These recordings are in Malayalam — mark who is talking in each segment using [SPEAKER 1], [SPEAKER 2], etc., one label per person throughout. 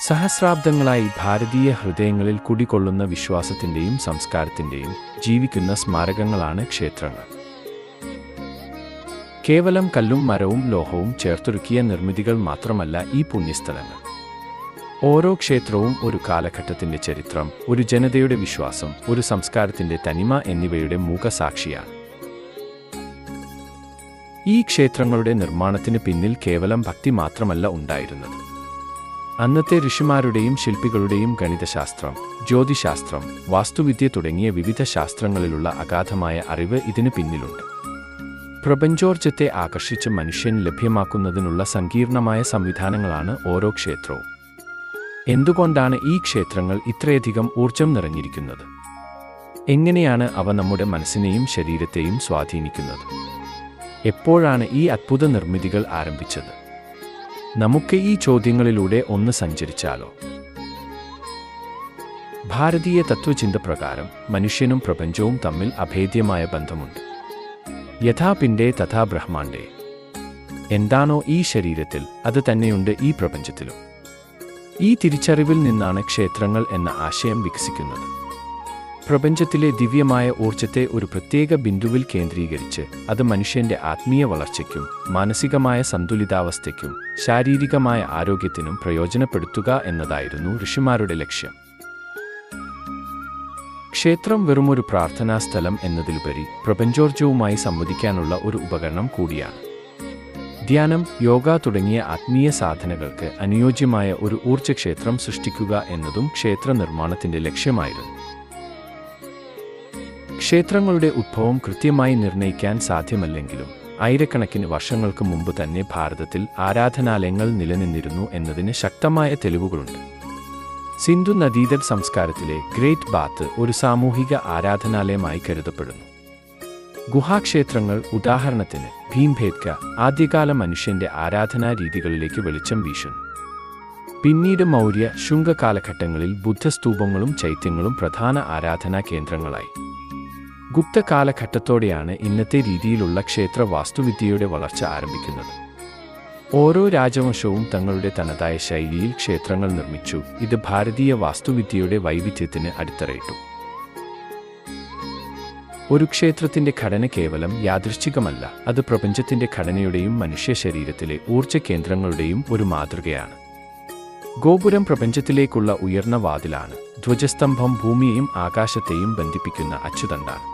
[SPEAKER 1] സഹസ്രാബ്ദങ്ങളായി ഭാരതീയ ഹൃദയങ്ങളിൽ കുടികൊള്ളുന്ന വിശ്വാസത്തിൻ്റെയും സംസ്കാരത്തിൻ്റെയും ജീവിക്കുന്ന സ്മാരകങ്ങളാണ് ക്ഷേത്രങ്ങൾ. കേവലം കല്ലും മരവും ലോഹവും ചേർത്തൊരുക്കിയ നിർമ്മിതികൾ മാത്രമല്ല ഈ പുണ്യസ്ഥലങ്ങൾ. ഓരോ ക്ഷേത്രവും ഒരു കാലഘട്ടത്തിൻ്റെ ചരിത്രം, ഒരു ജനതയുടെ വിശ്വാസം, ഒരു സംസ്കാരത്തിൻ്റെ തനിമ എന്നിവയുടെ മൂകസാക്ഷിയാണ്. ഈ ക്ഷേത്രങ്ങളുടെ നിർമ്മാണത്തിന് പിന്നിൽ കേവലം ഭക്തി മാത്രമല്ല ഉണ്ടായിരുന്നത്. അന്നത്തെ ഋഷിമാരുടെയും ശില്പികളുടെയും ഗണിതശാസ്ത്രം, ജ്യോതിശാസ്ത്രം, വാസ്തുവിദ്യ തുടങ്ങിയ വിവിധ ശാസ്ത്രങ്ങളിലുള്ള അഗാധമായ അറിവ് ഇതിന് പിന്നിലുണ്ട്. പ്രപഞ്ചോർജ്ജത്തെ ആകർഷിച്ച് മനുഷ്യൻ ലഭ്യമാക്കുന്നതിനുള്ള സങ്കീർണമായ സംവിധാനങ്ങളാണ് ഓരോ ക്ഷേത്രവും. എന്തുകൊണ്ടാണ് ഈ ക്ഷേത്രങ്ങൾ ഇത്രയധികം ഊർജം നിറഞ്ഞിരിക്കുന്നത്? എങ്ങനെയാണ് അവ നമ്മുടെ മനസ്സിനെയും ശരീരത്തെയും സ്വാധീനിക്കുന്നത്? എപ്പോഴാണ് ഈ അത്ഭുത നിർമ്മിതികൾ ആരംഭിച്ചത്? നമുക്ക് ഈ ചോദ്യങ്ങളിലൂടെ ഒന്ന് സഞ്ചരിച്ചാലോ? ഭാരതീയ തത്വചിന്ത പ്രകാരം മനുഷ്യനും പ്രപഞ്ചവും തമ്മിൽ അഭേദ്യമായ ബന്ധമുണ്ട്. യഥാ പിണ്ഡേ തഥാ ബ്രഹ്മാണ്ഡേ. എന്താണോ ഈ ശരീരത്തിൽ, അത് തന്നെയുണ്ട് ഈ പ്രപഞ്ചത്തിലും. ഈ തിരിച്ചറിവിൽ നിന്നാണ് ക്ഷേത്രങ്ങൾ എന്ന ആശയം വികസിക്കുന്നത്. പ്രപഞ്ചത്തിലെ ദിവ്യമായ ഊർജ്ജത്തെ ഒരു പ്രത്യേക ബിന്ദുവിൽ കേന്ദ്രീകരിച്ച് അത് മനുഷ്യന്റെ ആത്മീയ വളർച്ചയ്ക്കും മാനസികമായ സന്തുലിതാവസ്ഥയ്ക്കും ശാരീരികമായ ആരോഗ്യത്തിനും പ്രയോജനപ്പെടുത്തുക എന്നതായിരുന്നു ഋഷിമാരുടെ ലക്ഷ്യം. ക്ഷേത്രം വെറുമൊരു പ്രാർത്ഥനാ സ്ഥലം എന്നതിലുപരി പ്രപഞ്ചോർജ്ജവുമായി സംവദിക്കാനുള്ള ഒരു ഉപകരണം കൂടിയാണ്. ധ്യാനം, യോഗ തുടങ്ങിയ ആത്മീയ സാധനകൾക്ക് അനുയോജ്യമായ ഒരു ഊർജ്ജക്ഷേത്രം സൃഷ്ടിക്കുക എന്നതും ക്ഷേത്ര നിർമ്മാണത്തിന്റെ ലക്ഷ്യമായിരുന്നു. ക്ഷേത്രങ്ങളുടെ ഉദ്ഭവം കൃത്യമായി നിർണ്ണയിക്കാൻ സാധ്യമല്ലെങ്കിലും ആയിരക്കണക്കിന് വർഷങ്ങൾക്ക് മുമ്പ് തന്നെ ഭാരതത്തിൽ ആരാധനാലയങ്ങൾ നിലനിന്നിരുന്നു എന്നതിന് ശക്തമായ തെളിവുകളുണ്ട്. സിന്ധു നദീതട സംസ്കാരത്തിലെ ഗ്രേറ്റ് ബാത്ത് ഒരു സാമൂഹിക ആരാധനാലയമായി കരുതപ്പെടുന്നു. ഗുഹാക്ഷേത്രങ്ങൾ, ഉദാഹരണത്തിന് ഭീംബേത്ക, ആദ്യകാല മനുഷ്യന്റെ ആരാധനാ രീതികളിലേക്ക് വെളിച്ചം വീശുന്നു. പിന്നീട് മൗര്യ, ശുംഗ കാലഘട്ടങ്ങളിൽ ബുദ്ധസ്തൂപങ്ങളും ചൈത്യങ്ങളും പ്രധാന ആരാധനാ കേന്ദ്രങ്ങളായി. ഗുപ്ത കാലഘട്ടത്തോടെയാണ് ഇന്നത്തെ രീതിയിലുള്ള ക്ഷേത്ര വാസ്തുവിദ്യയുടെ വളർച്ച ആരംഭിക്കുന്നത്. ഓരോ രാജവംശവും തങ്ങളുടെ തനതായ ശൈലിയിൽ ക്ഷേത്രങ്ങൾ നിർമ്മിച്ചു. ഇത് ഭാരതീയ വാസ്തുവിദ്യയുടെ വൈവിധ്യത്തിന് അടിത്തറയിട്ടു. ഒരു ക്ഷേത്രത്തിന്റെ ഘടന കേവലം യാദൃച്ഛികമല്ല, അത് പ്രപഞ്ചത്തിന്റെ ഘടനയുടെയും മനുഷ്യ ശരീരത്തിലെ ഊർജ്ജ കേന്ദ്രങ്ങളുടെയും ഒരു മാതൃകയാണ്. ഗോപുരം പ്രപഞ്ചത്തിലേക്കുള്ള ഉയർന്ന വാതിലാണ്. ധ്വജസ്തംഭം ഭൂമിയെയും ആകാശത്തെയും ബന്ധിപ്പിക്കുന്ന അച്ചുതണ്ടാണ്.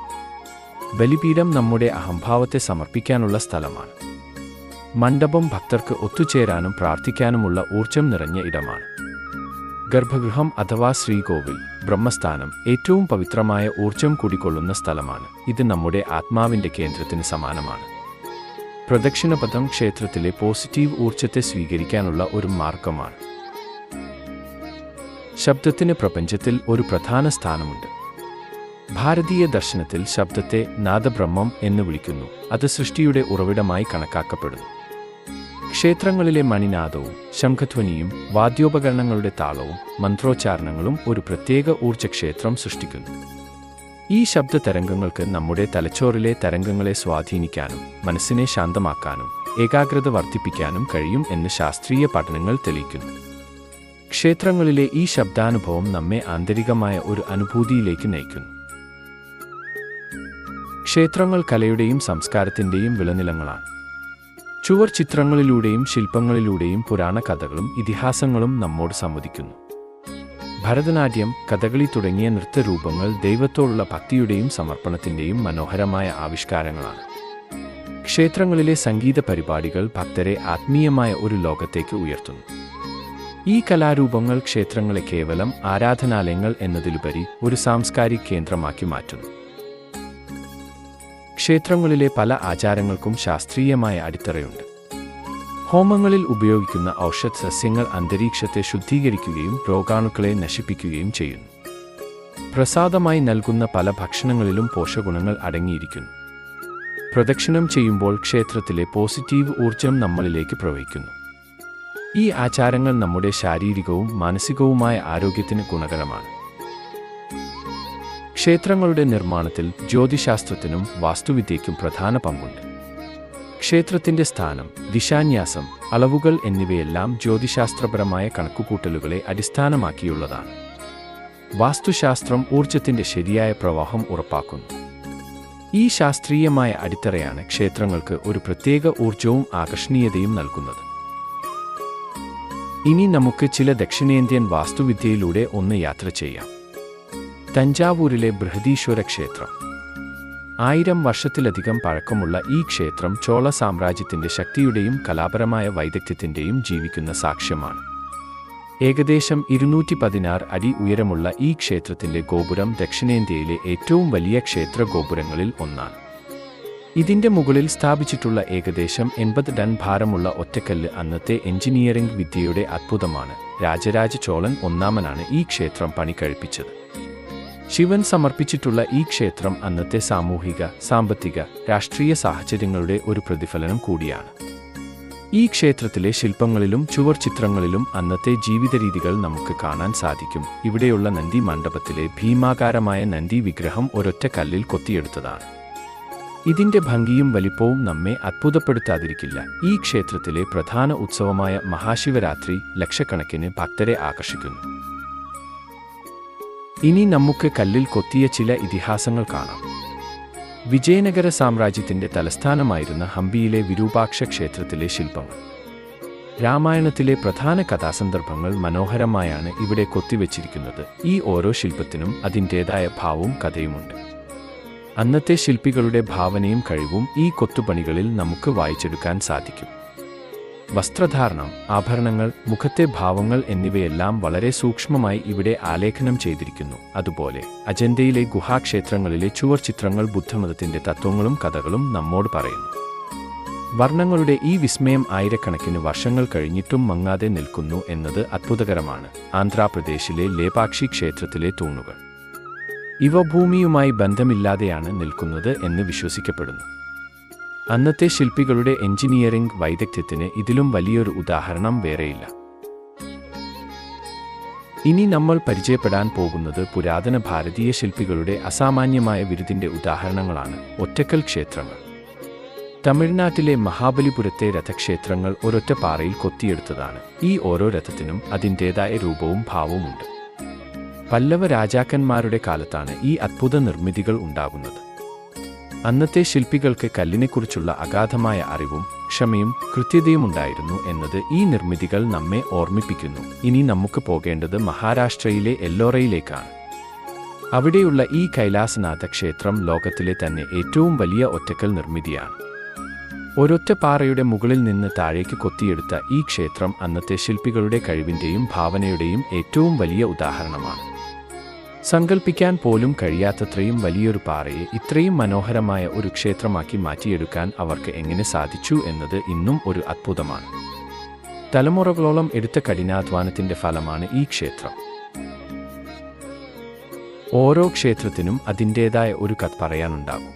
[SPEAKER 1] ബലിപീഠം നമ്മുടെ അഹംഭാവത്തെ സമർപ്പിക്കാനുള്ള സ്ഥലമാണ്. മണ്ഡപം ഭക്തർക്ക് ഒത്തുചേരാനും പ്രാർത്ഥിക്കാനുമുള്ള ഊർജ്ജം നിറഞ്ഞ ഇടമാണ്. ഗർഭഗൃഹം അഥവാ ശ്രീകോവിൽ, ബ്രഹ്മസ്ഥാനം, ഏറ്റവും പവിത്രമായ ഊർജ്ജം കുടികൊള്ളുന്ന സ്ഥലമാണ്. ഇത് നമ്മുടെ ആത്മാവിന്റെ കേന്ദ്രത്തിന് സമാനമാണ്. പ്രദക്ഷിണപഥം ക്ഷേത്രത്തിലെ പോസിറ്റീവ് ഊർജ്ജത്തെ സ്വീകരിക്കാനുള്ള ഒരു മാർഗമാണ്. ശബ്ദത്തിന് പ്രപഞ്ചത്തിൽ ഒരു പ്രധാന സ്ഥാനമുണ്ട്. ഭാരതീയ ദർശനത്തിൽ ശബ്ദത്തെ നാദബ്രഹ്മം എന്ന് വിളിക്കുന്നു. അത് സൃഷ്ടിയുടെ ഉറവിടമായി കണക്കാക്കപ്പെടുന്നു. ക്ഷേത്രങ്ങളിലെ മണിനാദവും ശംഖധ്വനിയും വാദ്യോപകരണങ്ങളുടെ താളവും മന്ത്രോച്ചാരണങ്ങളും ഒരു പ്രത്യേക ഊർജ്ജക്ഷേത്രം സൃഷ്ടിക്കുന്നു. ഈ ശബ്ദ തരംഗങ്ങൾക്ക് നമ്മുടെ തലച്ചോറിലെ തരംഗങ്ങളെ സ്വാധീനിക്കാനും മനസ്സിനെ ശാന്തമാക്കാനും ഏകാഗ്രത വർദ്ധിപ്പിക്കാനും കഴിയും എന്ന് ശാസ്ത്രീയ പഠനങ്ങൾ തെളിയിക്കുന്നു. ക്ഷേത്രങ്ങളിലെ ഈ ശബ്ദാനുഭവം നമ്മെ ആന്തരികമായ ഒരു അനുഭൂതിയിലേക്ക് നയിക്കുന്നു. ക്ഷേത്രങ്ങൾ കലയുടെയും സംസ്കാരത്തിൻ്റെയും വിളനിലങ്ങളാണ്. ചുവർ ചിത്രങ്ങളിലൂടെയും ശില്പങ്ങളിലൂടെയും പുരാണ കഥകളും ഇതിഹാസങ്ങളും നമ്മോട് സംവദിക്കുന്നു. ഭരതനാട്യം, കഥകളി തുടങ്ങിയ നൃത്തരൂപങ്ങൾ ദൈവത്തോടുള്ള ഭക്തിയുടെയും സമർപ്പണത്തിൻ്റെയും മനോഹരമായ ആവിഷ്കാരങ്ങളാണ്. ക്ഷേത്രങ്ങളിലെ സംഗീത പരിപാടികൾ ഭക്തരെ ആത്മീയമായ ഒരു ലോകത്തേക്ക് ഉയർത്തുന്നു. ഈ കലാരൂപങ്ങൾ ക്ഷേത്രങ്ങളെ കേവലം ആരാധനാലയങ്ങൾ എന്നതിലുപരി ഒരു സാംസ്കാരിക കേന്ദ്രമാക്കി മാറ്റുന്നു. ക്ഷേത്രങ്ങളിലെ പല ആചാരങ്ങൾക്കും ശാസ്ത്രീയമായ അടിത്തറയുണ്ട്. ഹോമങ്ങളിൽ ഉപയോഗിക്കുന്ന ഔഷധ സസ്യങ്ങൾ അന്തരീക്ഷത്തെ ശുദ്ധീകരിക്കുകയും രോഗാണുക്കളെ നശിപ്പിക്കുകയും ചെയ്യുന്നു. പ്രസാദമായി നൽകുന്ന പല ഭക്ഷണങ്ങളിലും പോഷകഗുണങ്ങൾ അടങ്ങിയിരിക്കുന്നു. പ്രദക്ഷിണം ചെയ്യുമ്പോൾ ക്ഷേത്രത്തിലെ പോസിറ്റീവ് ഊർജ്ജം നമ്മളിലേക്ക് പ്രവഹിക്കുന്നു. ഈ ആചാരങ്ങൾ നമ്മുടെ ശാരീരികവും മാനസികവുമായ ആരോഗ്യത്തിന് ഗുണകരമാണ്. ക്ഷേത്രങ്ങളുടെ നിർമ്മാണത്തിൽ ജ്യോതിശാസ്ത്രത്തിനും വാസ്തുവിദ്യയ്ക്കും പ്രധാന പങ്കുണ്ട്. ക്ഷേത്രത്തിന്റെ സ്ഥാനം, ദിശാന്യാസം, അളവുകൾ എന്നിവയെല്ലാം ജ്യോതിശാസ്ത്രപരമായ കണക്കുകൂട്ടലുകളെ അടിസ്ഥാനമാക്കിയുള്ളതാണ്. വാസ്തുശാസ്ത്രം ഊർജത്തിന്റെ ശരിയായ പ്രവാഹം ഉറപ്പാക്കുന്നു. ഈ ശാസ്ത്രീയമായ അടിത്തറയാണ് ക്ഷേത്രങ്ങൾക്ക് ഒരു പ്രത്യേക ഊർജവും ആകർഷണീയതയും നൽകുന്നത്. ഇനി നമുക്ക് ചില ദക്ഷിണേന്ത്യൻ വാസ്തുവിദ്യയിലൂടെ ഒന്ന് യാത്ര ചെയ്യാം. തഞ്ചാവൂരിലെ ബൃഹദീശ്വര ക്ഷേത്രം. 1000 വർഷത്തിലധികം പഴക്കമുള്ള ഈ ക്ഷേത്രം ചോള സാമ്രാജ്യത്തിന്റെ ശക്തിയുടെയും കലാപരമായ വൈദഗ്ധ്യത്തിന്റെയും ജീവിക്കുന്ന സാക്ഷ്യമാണ്. ഏകദേശം 216 അടി ഉയരമുള്ള ഈ ക്ഷേത്രത്തിന്റെ ഗോപുരം ദക്ഷിണേന്ത്യയിലെ ഏറ്റവും വലിയ ക്ഷേത്ര ഗോപുരങ്ങളിൽ ഒന്നാണ്. ഇതിന്റെ മുകളിൽ സ്ഥാപിച്ചിട്ടുള്ള ഏകദേശം 80 ടൺ ഭാരമുള്ള ഒറ്റക്കല്ല് അന്നത്തെ എഞ്ചിനീയറിംഗ് വിദ്യയുടെ അത്ഭുതമാണ്. രാജരാജ ചോളൻ ഒന്നാമനാണ് ഈ ക്ഷേത്രം പണികഴിപ്പിച്ചത്. ശിവൻ സമർപ്പിച്ചിട്ടുള്ള ഈ ക്ഷേത്രം അന്നത്തെ സാമൂഹിക, സാമ്പത്തിക, രാഷ്ട്രീയ സാഹചര്യങ്ങളുടെ ഒരു പ്രതിഫലനം കൂടിയാണ്. ഈ ക്ഷേത്രത്തിലെ ശില്പങ്ങളിലും ചുവർചിത്രങ്ങളിലും അന്നത്തെ ജീവിതരീതികൾ നമുക്ക് കാണാൻ സാധിക്കും. ഇവിടെയുള്ള നന്ദി മണ്ഡപത്തിലെ ഭീമാകാരമായ നന്ദി വിഗ്രഹം ഒരൊറ്റ കല്ലിൽ കൊത്തിയെടുത്തതാണ്. ഇതിന്റെ ഭംഗിയും വലിപ്പവും നമ്മെ അത്ഭുതപ്പെടുത്താതിരിക്കില്ല. ഈ ക്ഷേത്രത്തിലെ പ്രധാന ഉത്സവമായ മഹാശിവരാത്രി ലക്ഷക്കണക്കിന് ഭക്തരെ ആകർഷിക്കുന്നു. ഇനി നമുക്ക് കല്ലിൽ കൊത്തിയ ചില ഇതിഹാസങ്ങൾ കാണാം. വിജയനഗര സാമ്രാജ്യത്തിന്റെ തലസ്ഥാനമായിരുന്ന ഹംപിയിലെ വിരൂപാക്ഷ ക്ഷേത്രത്തിലെ ശില്പങ്ങൾ. രാമായണത്തിലെ പ്രധാന കഥാസന്ദർഭങ്ങൾ മനോഹരമായാണ് ഇവിടെ കൊത്തിവെച്ചിരിക്കുന്നത്. ഈ ഓരോ ശില്പത്തിനും അതിൻ്റേതായ ഭാവവും കഥയുമുണ്ട്. അന്നത്തെ ശില്പികളുടെ ഭാവനയും കഴിവും ഈ കൊത്തുപണികളിൽ നമുക്ക് വായിച്ചെടുക്കാൻ സാധിക്കും. വസ്ത്രധാരണം, ആഭരണങ്ങൾ, മുഖത്തെ ഭാവങ്ങൾ എന്നിവയെല്ലാം വളരെ സൂക്ഷ്മമായി ഇവിടെ ആലേഖനം ചെയ്തിരിക്കുന്നു. അതുപോലെ അജന്തയിലെ ഗുഹാക്ഷേത്രങ്ങളിലെ ചുവർചിത്രങ്ങൾ ബുദ്ധമതത്തിന്റെ തത്വങ്ങളും കഥകളും നമ്മോട് പറയുന്നു. വർണ്ണങ്ങളുടെ ഈ വിസ്മയം ആയിരക്കണക്കിന് വർഷങ്ങൾ കഴിഞ്ഞിട്ടും മങ്ങാതെ നിൽക്കുന്നു എന്നത് അത്ഭുതകരമാണ്. ആന്ധ്രാപ്രദേശിലെ ലേപാക്ഷി ക്ഷേത്രത്തിലെ തൂണുകൾ. ഇവ ഭൂമിയുമായി ബന്ധമില്ലാതെയാണ് നിൽക്കുന്നത് എന്ന് വിശ്വസിക്കപ്പെടുന്നു. അന്നത്തെ ശില്പികളുടെ എഞ്ചിനീയറിംഗ് വൈദഗ്ധ്യത്തിന് ഇതിലും വലിയൊരു ഉദാഹരണം വേറെയില്ല. ഇനി നമ്മൾ പരിചയപ്പെടാൻ പോകുന്നത് പുരാതന ഭാരതീയ ശില്പികളുടെ അസാമാന്യമായ വിരുദിന്റെ ഉദാഹരണങ്ങളാണ്. ഒറ്റക്കൽ ക്ഷേത്രങ്ങൾ. തമിഴ്നാട്ടിലെ മഹാബലിപുരത്തെ രഥക്ഷേത്രങ്ങൾ ഒരൊറ്റ പാറയിൽ കൊത്തിയെടുത്തതാണ്. ഈ ഓരോ രഥത്തിനും അതിൻ്റേതായ രൂപവും ഭാവവുമുണ്ട്. പല്ലവ രാജാക്കന്മാരുടെ കാലത്താണ് ഈ അദ്ഭുത നിർമ്മിതികൾ ഉണ്ടാകുന്നത്. അന്നത്തെ ശില്പികൾക്ക് കല്ലിനെക്കുറിച്ചുള്ള അഗാധമായ അറിവും ക്ഷമയും കൃത്യതയും ഉണ്ടായിരുന്നു എന്നത് ഈ നിർമ്മിതികൾ നമ്മെ ഓർമ്മിപ്പിക്കുന്നു. ഇനി നമുക്ക് പോകേണ്ടത് മഹാരാഷ്ട്രയിലെ എല്ലോറയിലേക്കാണ്. അവിടെയുള്ള ഈ കൈലാസനാഥ ക്ഷേത്രം ലോകത്തിലെ തന്നെ ഏറ്റവും വലിയ ഒറ്റക്കൽ നിർമ്മിതിയാണ്. ഒരൊറ്റ പാറയുടെ മുകളിൽ നിന്ന് താഴേക്ക് കൊത്തിയെടുത്ത ഈ ക്ഷേത്രം അന്നത്തെ ശില്പികളുടെ കഴിവിൻ്റെയും ഭാവനയുടെയും ഏറ്റവും വലിയ ഉദാഹരണമാണ്. സങ്കൽപ്പിക്കാൻ പോലും കഴിയാത്തത്രയും വലിയൊരു പാറയെ ഇത്രയും മനോഹരമായ ഒരു ക്ഷേത്രമാക്കി മാറ്റിയെടുക്കാൻ അവർക്ക് എങ്ങനെ സാധിച്ചു എന്നത് ഇന്നും ഒരു അത്ഭുതമാണ്. തലമുറകളോളം എടുത്ത കഠിനാധ്വാനത്തിന്റെ ഫലമാണ് ഈ ക്ഷേത്രം. ഓരോ ക്ഷേത്രത്തിനും അതിൻ്റേതായ ഒരു കഥ പറയാനുണ്ടാകും.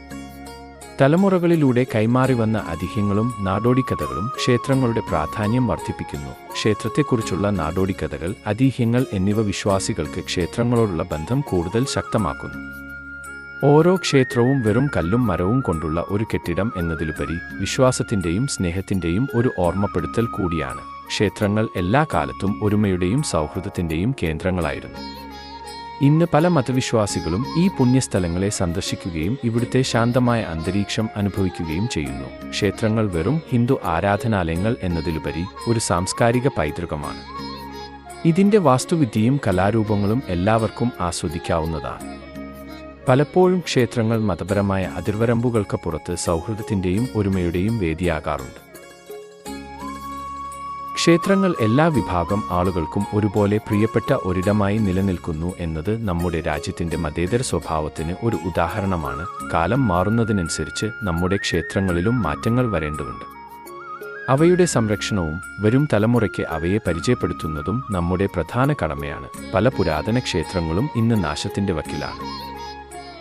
[SPEAKER 1] തലമുറകളിലൂടെ കൈമാറി വന്ന ഐതിഹ്യങ്ങളും നാടോടിക്കഥകളും ക്ഷേത്രങ്ങളുടെ പ്രാധാന്യം വർദ്ധിപ്പിക്കുന്നു. ക്ഷേത്രത്തെക്കുറിച്ചുള്ള നാടോടിക്കഥകൾ, ഐതിഹ്യങ്ങൾ എന്നിവ വിശ്വാസികൾക്ക് ക്ഷേത്രങ്ങളോടുള്ള ബന്ധം കൂടുതൽ ശക്തമാക്കുന്നു. ഓരോ ക്ഷേത്രവും വെറും കല്ലും മരവും കൊണ്ടുള്ള ഒരു കെട്ടിടം എന്നതിലുപരി വിശ്വാസത്തിന്റെയും സ്നേഹത്തിന്റെയും ഒരു ഓർമ്മപ്പെടുത്തൽ കൂടിയാണ്. ക്ഷേത്രങ്ങൾ എല്ലാ കാലത്തും ഒരുമയുടെയും സൗഹൃദത്തിന്റെയും കേന്ദ്രങ്ങളായിരുന്നു. ഇന്ന് പല മതവിശ്വാസികളും ഈ പുണ്യസ്ഥലങ്ങളെ സന്ദർശിക്കുകയും ഇവിടുത്തെ ശാന്തമായ അന്തരീക്ഷം അനുഭവിക്കുകയും ചെയ്യുന്നു. ക്ഷേത്രങ്ങൾ വെറും ഹിന്ദു ആരാധനാലയങ്ങൾ എന്നതിലുപരി ഒരു സാംസ്കാരിക പൈതൃകമാണ്. ഇതിന്റെ വാസ്തുവിദ്യയും കലാരൂപങ്ങളും എല്ലാവർക്കും ആസ്വദിക്കാവുന്നതാണ്. പലപ്പോഴും ക്ഷേത്രങ്ങൾ മതപരമായ അതിർവരമ്പുകൾക്ക് പുറത്ത് സൗഹൃദത്തിന്റെയും ഒരുമയുടെയും വേദിയാകാറുണ്ട്. ക്ഷേത്രങ്ങൾ എല്ലാ വിഭാഗം ആളുകൾക്കും ഒരുപോലെ പ്രിയപ്പെട്ട ഒരിടമായി നിലനിൽക്കുന്നു എന്നത് നമ്മുടെ രാജ്യത്തിന്റെ മതേതര സ്വഭാവത്തിന് ഒരു ഉദാഹരണമാണ്. കാലം മാറുന്നതിനനുസരിച്ച് നമ്മുടെ ക്ഷേത്രങ്ങളിലും മാറ്റങ്ങൾ വരേണ്ടതുണ്ട്. അവയുടെ സംരക്ഷണവും വരും തലമുറയ്ക്ക് അവയെ പരിചയപ്പെടുത്തുന്നതും നമ്മുടെ പ്രധാന കടമയാണ്. പല പുരാതന ക്ഷേത്രങ്ങളും ഇന്ന് നാശത്തിന്റെ വക്കിലാണ്.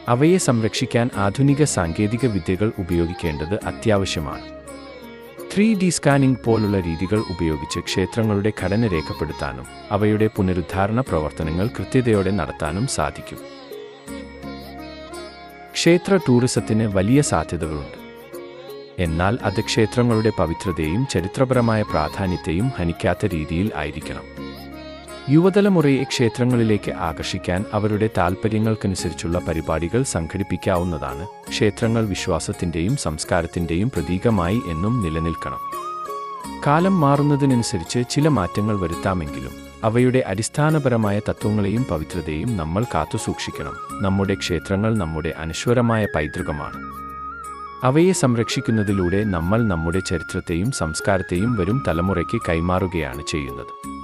[SPEAKER 1] അവയെ സംരക്ഷിക്കാൻ ആധുനിക സാങ്കേതിക വിദ്യകൾ ഉപയോഗിക്കേണ്ടത് അത്യാവശ്യമാണ്. 3D സ്കാനിംഗ് പോലുള്ള രീതികൾ ഉപയോഗിച്ച് ക്ഷേത്രങ്ങളുടെ ഘടന രേഖപ്പെടുത്താനും അവയുടെ പുനരുദ്ധാരണ പ്രവർത്തനങ്ങൾ കൃത്യതയോടെ നടത്താനും സാധിക്കും. ക്ഷേത്ര ടൂറിസത്തിന് വലിയ സാധ്യതകളുണ്ട്. എന്നാൽ അത് ക്ഷേത്രങ്ങളുടെ പവിത്രതയും ചരിത്രപരമായ പ്രാധാന്യത്തെയും ഹനിക്കാത്ത രീതിയിൽ ആയിരിക്കണം. യുവതലമുറയെ ക്ഷേത്രങ്ങളിലേക്ക് ആകർഷിക്കാൻ അവരുടെ താൽപ്പര്യങ്ങൾക്കനുസരിച്ചുള്ള പരിപാടികൾ സംഘടിപ്പിക്കാവുന്നതാണ്. ക്ഷേത്രങ്ങൾ വിശ്വാസത്തിൻ്റെയും സംസ്കാരത്തിൻ്റെയും പ്രതീകമായി എന്നും നിലനിൽക്കണം. കാലം മാറുന്നതിനനുസരിച്ച് ചില മാറ്റങ്ങൾ വരുത്താമെങ്കിലും അവയുടെ അടിസ്ഥാനപരമായ തത്വങ്ങളെയും പവിത്രതയും നമ്മൾ കാത്തുസൂക്ഷിക്കണം. നമ്മുടെ ക്ഷേത്രങ്ങൾ നമ്മുടെ അനശ്വരമായ പൈതൃകമാണ്. അവയെ സംരക്ഷിക്കുന്നതിലൂടെ നമ്മൾ നമ്മുടെ ചരിത്രത്തെയും സംസ്കാരത്തെയും വരും തലമുറയ്ക്ക് കൈമാറുകയാണ് ചെയ്യുന്നത്.